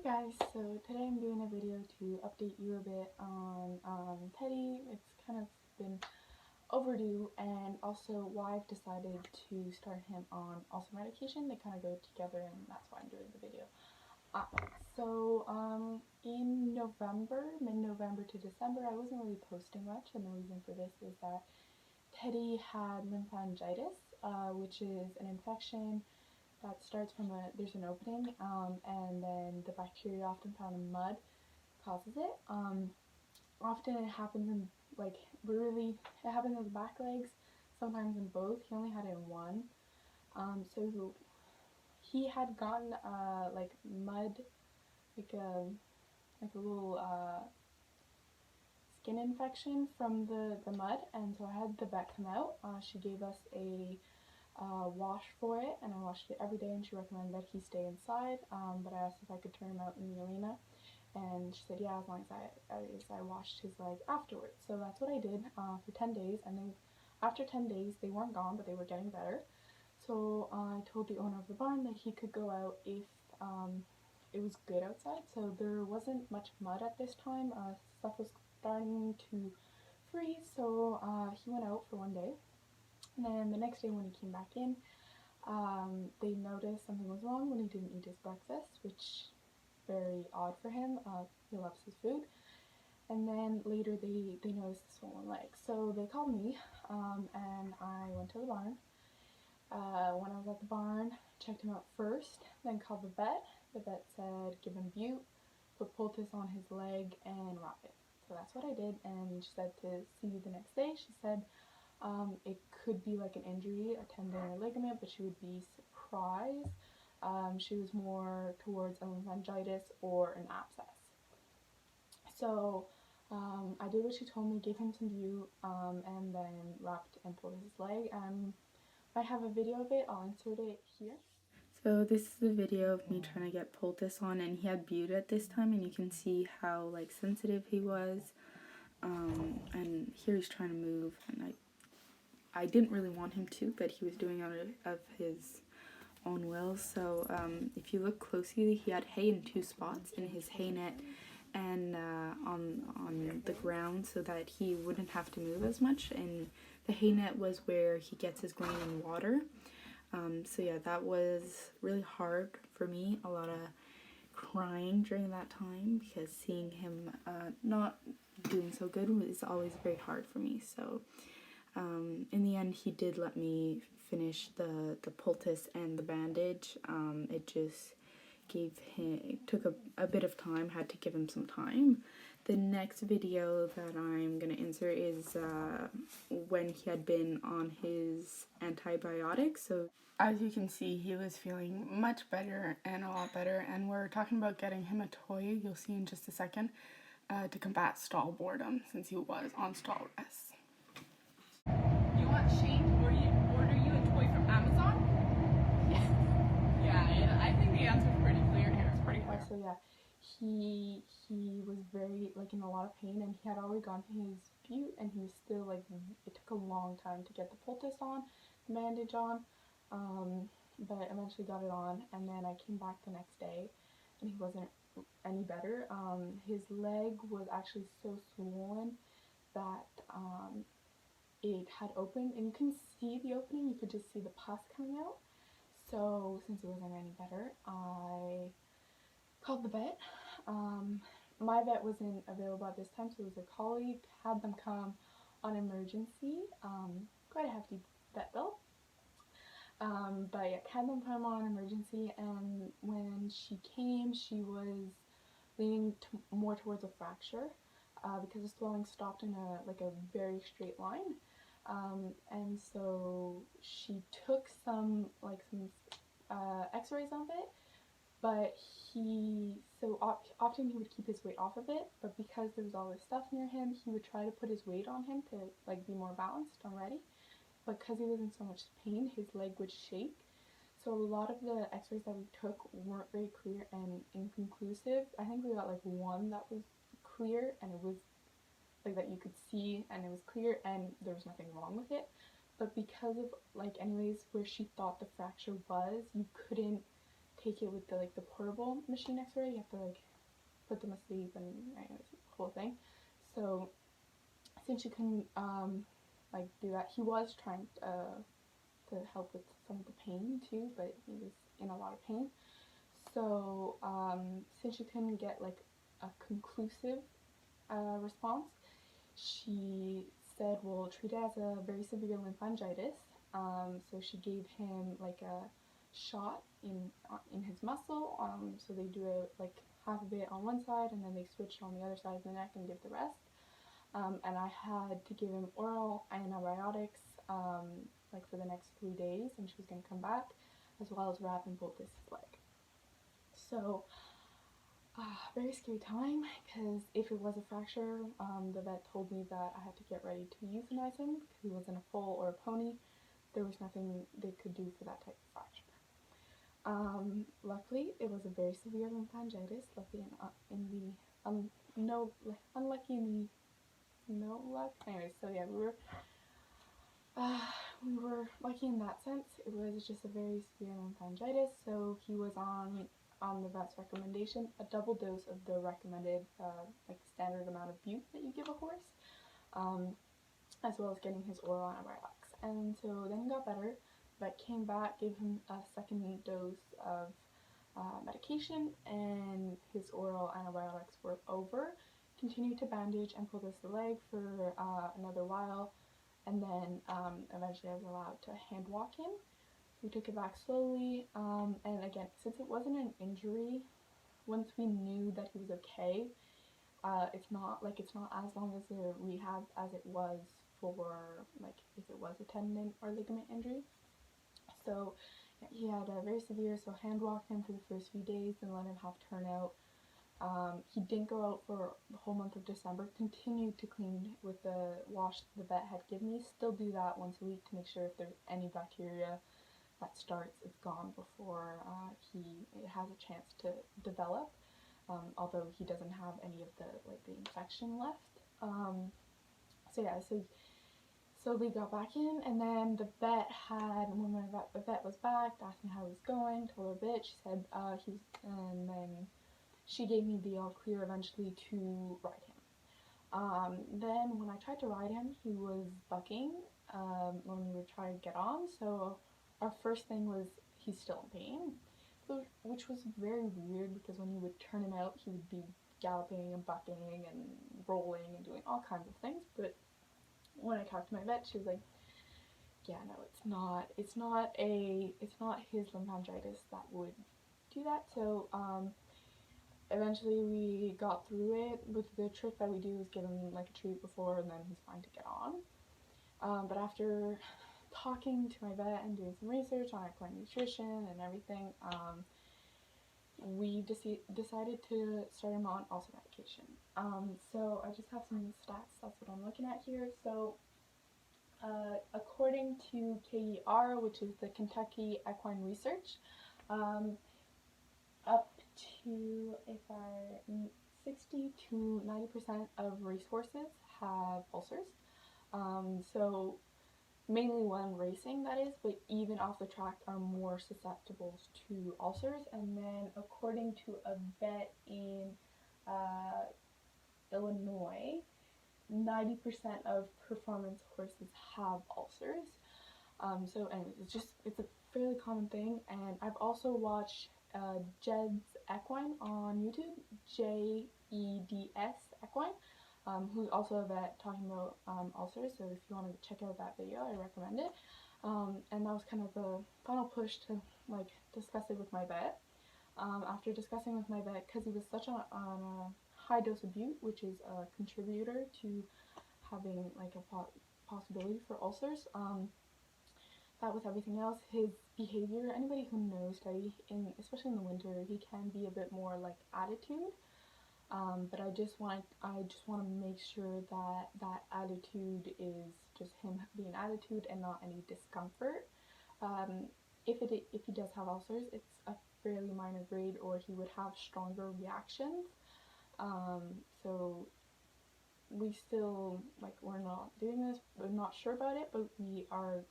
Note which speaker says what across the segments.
Speaker 1: Guys, so today I'm doing a video to update you a bit on Teddy. It's kind of been overdue, and also why I've decided to start him on ulcer medication. They kind of go together, and that's why I'm doing the video. In November, mid-November to December, I wasn't really posting much, and the reason for this is that Teddy had lymphangitis, which is an infection that starts from there's an opening, and then the bacteria often found in mud causes it. Often it happens in, it happens in the back legs, sometimes in both. He only had it in one. So he had gotten, mud, like a little, skin infection from the mud, and so I had the vet come out. She gave us a wash for it, and I washed it every day, and she recommended that he stay inside, but I asked if I could turn him out in the arena, and she said yeah, as long as I washed his leg afterwards. So that's what I did for 10 days, and then after 10 days they weren't gone, but they were getting better. So I told the owner of the barn that he could go out if it was good outside. So there wasn't much mud at this time. Stuff was starting to freeze, so he went out for one day. And then the next day when he came back in, they noticed something was wrong when he didn't eat his breakfast, which very odd for him. He loves his food. And then later they noticed the swollen leg. So they called me, and I went to the barn. When I was at the barn, checked him out first, then called the vet. The vet said give him bute, put poultice on his leg, and wrap it. So that's what I did, and she said to see you the next day. She said it could be like an injury, a tendon or ligament, but she would be surprised. She was more towards a lymphangitis or an abscess. So I did what she told me, gave him some bute, and then wrapped and pulled his leg. I have a video of it, I'll insert it here. So this is a video of me trying to get poultice on, and he had bute at this time, and you can see how sensitive he was. And here he's trying to move, and I didn't really want him to, but he was doing it out of his own will. So if you look closely, he had hay in two spots, in his hay net and on the ground, so that he wouldn't have to move as much. And the hay net was where he gets his grain and water. So yeah, that was really hard for me. A lot of crying during that time, because seeing him not doing so good is always very hard for me. So in the end, he did let me finish the poultice and the bandage. It just took a bit of time, had to give him some time. The next video that I'm going to insert is when he had been on his antibiotics. So as you can see, he was feeling much better and a lot better, and we're talking about getting him a toy, you'll see in just a second, to combat stall boredom, since he was on stall rest.
Speaker 2: You want Shane to order you a toy from Amazon? Yeah, I think the answer's pretty clear here. It's pretty clear.
Speaker 1: So yeah, he was very in a lot of pain, and he had already gone to his bute, and he was still it took a long time to get the poultice on, the bandage on, but eventually got it on. And then I came back the next day, and he wasn't any better. His leg was actually so swollen that it had opened, and you can see the opening, you could just see the pus coming out. So since it wasn't any better, I called the vet. My vet wasn't available at this time, so it was a colleague, had them come on emergency. Quite a hefty vet bill. But yeah, had them come on emergency, and when she came, she was leaning more towards a fracture, because the swelling stopped in a very straight line. And so she took some x-rays of it, but often he would keep his weight off of it, but because there was all this stuff near him, he would try to put his weight on him to be more balanced and ready. But because he was in so much pain, his leg would shake. So a lot of the x-rays that we took weren't very clear and inconclusive. I think we got one that was clear, and it was that you could see, and it was clear, and there was nothing wrong with it. But because of anyways where she thought the fracture was, you couldn't take it with the like the portable machine X-ray. You have to like put them asleep and anyways, the whole thing. So since she couldn't like do that, he was trying to help with some of the pain too, but he was in a lot of pain. So since she couldn't get like a conclusive response, she said we'll treat it as a very severe lymphangitis. So she gave him like a shot in his muscle. So they do it like half of it on one side and then they switch on the other side of the neck and give the rest. And I had to give him oral antibiotics like for the next 3 days, and she was going to come back, as well as wrap and bolt his leg. So very scary time, because if it was a fracture, the vet told me that I had to get ready to euthanize him because he wasn't a foal or a pony. There was nothing they could do for that type of fracture. Luckily, it was a very severe lymphangitis. Luckily, unlucky in the no luck. Anyways, so yeah, we were lucky in that sense. It was just a very severe lymphangitis, so he was on the vet's recommendation, a double dose of the recommended like standard amount of bute that you give a horse, as well as getting his oral antibiotics. And so then he got better, but came back, gave him a second dose of medication, and his oral antibiotics were over. Continued to bandage and pull the leg for another while, and then eventually I was allowed to hand walk him. We took it back slowly, and again, since it wasn't an injury, once we knew that he was okay, it's not as long as the rehab as it was for like if it was a tendon or ligament injury. So yeah, he had a very severe, so hand walked him for the first few days and let him have turnout. He didn't go out for the whole month of December, continued to clean with the wash the vet had given me, still do that once a week to make sure if there's any bacteria that starts, it's gone before it has a chance to develop, although he doesn't have any of the infection left. So yeah, so slowly got back in, and then the vet when the vet was back, asked me how he was going, told her a bit, she said and then she gave me the all clear eventually to ride him. Then when I tried to ride him, he was bucking when we were trying to get on, so our first thing was he's still in pain, which was very weird because when you would turn him out, he would be galloping and bucking and rolling and doing all kinds of things. But when I talked to my vet, she was like, yeah, no, it's not his lymphangitis that would do that. So eventually we got through it. With the trick that we do is give him like a treat before, and then he's fine to get on. But after talking to my vet and doing some research on equine nutrition and everything, we decided to start him on ulcer medication. So I just have some stats, that's what I'm looking at here. So according to KER, which is the Kentucky Equine Research, up to 60 to 90% of racehorses have ulcers. So mainly when racing, that is, but even off the track are more susceptible to ulcers. And then according to a vet in Illinois, 90% of performance horses have ulcers. So anyways, it's a fairly common thing. And I've also watched Jed's Equine on YouTube, JEDS Equine, who's also a vet talking about ulcers. So if you want to check out that video, I recommend it. And that was kind of the final push to like discuss it with my vet. After discussing with my vet, because he was such on a high dose of bute, which is a contributor to having like a possibility for ulcers. That with everything else, his behavior, anybody who knows Teddy, especially in the winter, he can be a bit more like attitude. But I just want to make sure that that attitude is just him being attitude and not any discomfort. If he does have ulcers, it's a fairly minor grade, or he would have stronger reactions. So we still we're not doing this. We're not sure about it, but we are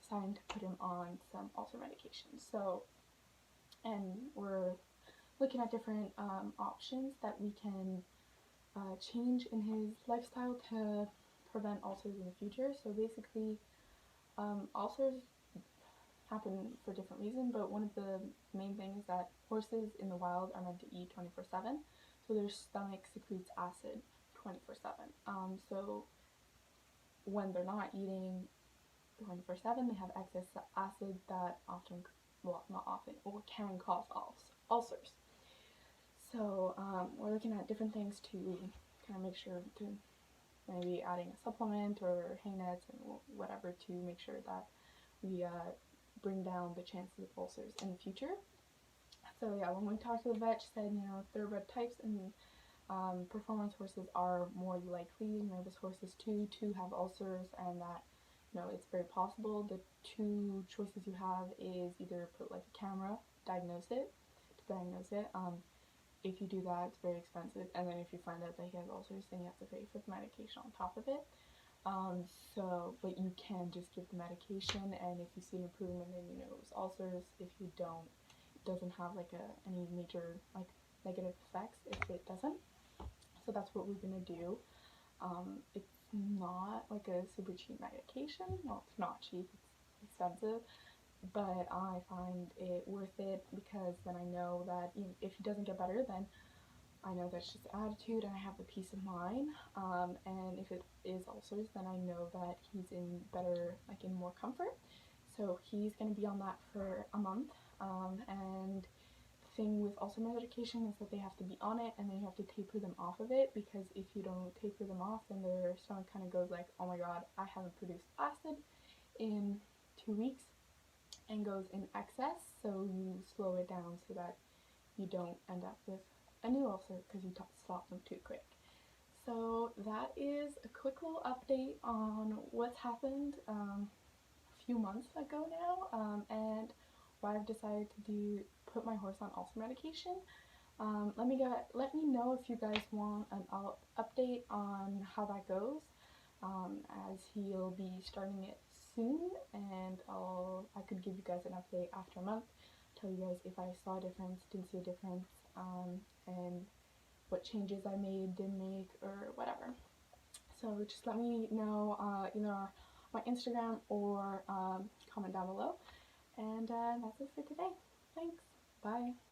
Speaker 1: deciding to put him on some ulcer medication. So and we're looking at different options that we can change in his lifestyle to prevent ulcers in the future. So basically, ulcers happen for different reasons, but one of the main things is that horses in the wild are meant to eat 24/7, so their stomach secretes acid 24/7. So when they're not eating 24/7, they have excess acid that often, well, not often, or can cause ulcers. So we're looking at different things to kind of make sure to maybe adding a supplement or hay nets and whatever to make sure that we bring down the chances of ulcers in the future. So yeah, when we talked to the vet, she said, thoroughbred types and performance horses are more likely, nervous horses too, to have ulcers, and that it's very possible. The two choices you have is either put like a camera, diagnose it. If you do that, it's very expensive, and then if you find out that he has ulcers, then you have to pay for the medication on top of it. But you can just give the medication, and if you see an improvement, then you know it was ulcers. If you don't, it doesn't have like any major like negative effects if it doesn't. So that's what we're gonna do. It's not like a super cheap medication. Well, it's not cheap. It's expensive, but I find it worth it because then I know that if he doesn't get better, then I know that's just attitude and I have the peace of mind. And if it is ulcers, then I know that he's in better, like in more comfort. So he's going to be on that for a month. And the thing with ulcer medication is that they have to be on it and then you have to taper them off of it, because if you don't taper them off, then their stomach kind of goes like, oh my god, I haven't produced acid in 2 weeks, and goes in excess. So you slow it down so that you don't end up with a new ulcer because you stop them too quick. So that is a quick little update on what's happened a few months ago now, and why I've decided to put my horse on ulcer medication. Let me know if you guys want an update on how that goes, as he'll be starting it soon, and I could give you guys an update after a month, tell you guys if I saw a difference, didn't see a difference, and what changes I made, didn't make, or whatever. So just let me know either on my Instagram or comment down below. And that's it for today. Thanks. Bye.